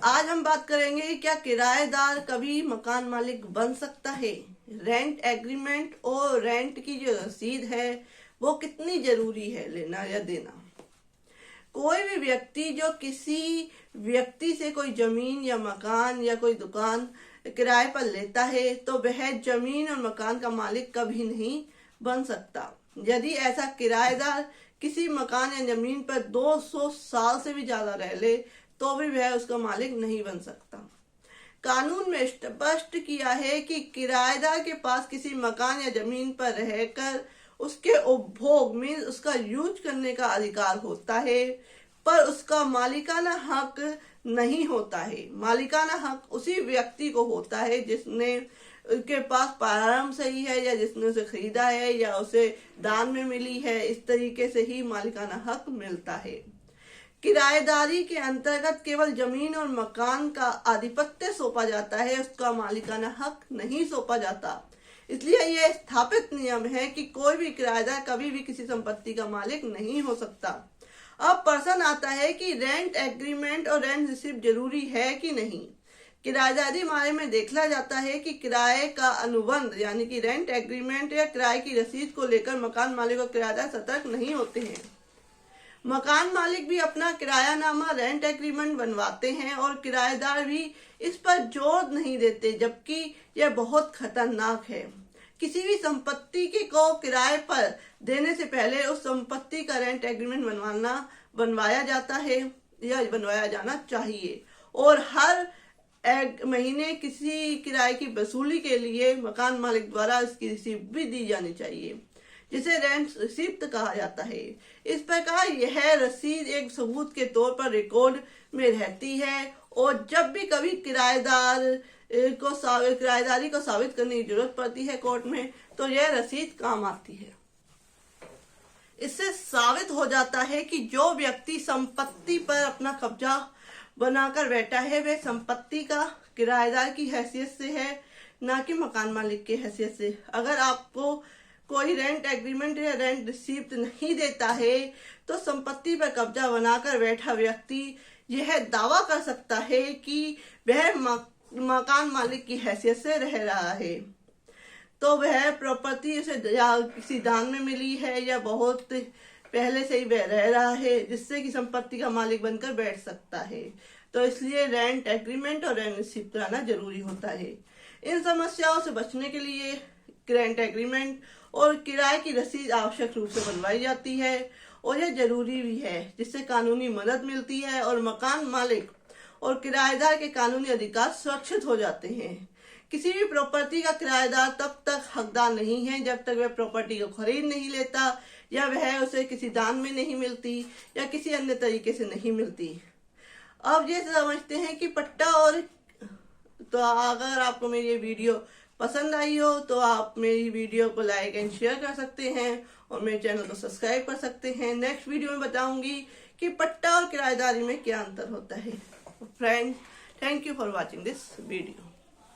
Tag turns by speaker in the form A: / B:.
A: आज हम बात करेंगे क्या किराएदार कभी मकान मालिक बन सकता है। रेंट एग्रीमेंट और रेंट की जो रसीद है वो कितनी जरूरी है लेना या देना। कोई भी व्यक्ति जो किसी व्यक्ति से कोई जमीन या मकान या कोई दुकान किराए पर लेता है तो वह जमीन और मकान का मालिक कभी नहीं बन सकता। यदि ऐसा किराएदार किसी मकान या जमीन पर 200 साल से भी ज्यादा रह ले तो भी वह उसका मालिक नहीं बन सकता। कानून में स्पष्ट किया है कि किराएदार के पास किसी मकान या जमीन पर रहकर उसके उपभोग मीन्स उसका यूज करने का अधिकार होता है, पर उसका मालिकाना हक नहीं होता है। मालिकाना हक उसी व्यक्ति को होता है जिसने उसके पास प्रारंभ से ही है या जिसने उसे खरीदा है या उसे दान में मिली है। इस तरीके से ही मालिकाना हक मिलता है। किराएदारी के अंतर्गत केवल जमीन और मकान का आधिपत्य सौंपा जाता है, उसका मालिकाना हक नहीं सौंपा जाता। इसलिए यह स्थापित नियम है कि कोई भी किराएदार कभी भी किसी संपत्ति का मालिक नहीं हो सकता। अब प्रश्न आता है कि रेंट एग्रीमेंट और रेंट रिसिप्ट जरूरी है कि नहीं। किराएदारी मामले में देखा जाता है कि किराए का अनुबंध यानी कि रेंट एग्रीमेंट या किराए की रसीद को लेकर मकान मालिक और किराएदार सतर्क नहीं होते हैं। मकान मालिक भी अपना किरायानामा रेंट एग्रीमेंट बनवाते हैं और किराएदार भी इस पर जोर नहीं देते, जबकि यह बहुत खतरनाक है। किसी भी संपत्ति को किराए पर देने से पहले उस संपत्ति का रेंट एग्रीमेंट बनवाया जाता है या बनवाया जाना चाहिए और हर महीने किसी किराए की वसूली के लिए मकान मालिक द्वारा इसकी रिसीप्ट भी दी जानी चाहिए, जिसे रेंट रिसिप्ट कहा जाता है। इस प्रकार यह रसीद एक सबूत के तौर पर रिकॉर्ड में रहती है और जब भी कभी किराएदारी को साबित करने की जरूरत पड़ती है कोर्ट में तो यह रसीद काम आती है। इससे साबित हो जाता है कि जो व्यक्ति संपत्ति पर अपना कब्जा बनाकर बैठा है वह संपत्ति का किराएदार की हैसियत से है, ना कि मकान मालिक की हैसियत से। अगर आपको कोई रेंट एग्रीमेंट या रेंट रिसीप्ट नहीं देता है तो संपत्ति पर कब्जा बनाकर बैठा व्यक्ति यह दावा कर सकता है कि वह मकान मालिक की हैसियत से रह रहा है, तो वह प्रॉपर्टी उसे किसी दान में मिली है या बहुत पहले से ही वह रह रहा है, जिससे कि संपत्ति का मालिक बनकर बैठ सकता है। तो इसलिए रेंट एग्रीमेंट और रेंट रिसिप्ट लाना जरूरी होता है। इन समस्याओं से बचने के लिए रेंट एग्रीमेंट और किराए की रसीद आवश्यक रूप से बनवाई जाती है और यह जरूरी भी है, जिससे कानूनी मदद मिलती है और मकान मालिक और किराएदार के कानूनी अधिकार सुरक्षित हो जाते हैं। किसी भी प्रॉपर्टी का किराएदार तब तक हकदार नहीं है जब तक वह प्रॉपर्टी को खरीद नहीं लेता या वह उसे किसी दान में नहीं मिलती या किसी अन्य तरीके से नहीं मिलती। अब ये समझते हैं कि पट्टा और तो अगर आपको मेरी वीडियो पसंद आई हो तो आप मेरी वीडियो को लाइक एंड शेयर कर सकते हैं और मेरे चैनल को सब्सक्राइब कर सकते हैं। नेक्स्ट वीडियो में बताऊंगी कि पट्टा और किराएदारी में क्या अंतर होता है। Friend, thank you for watching this video.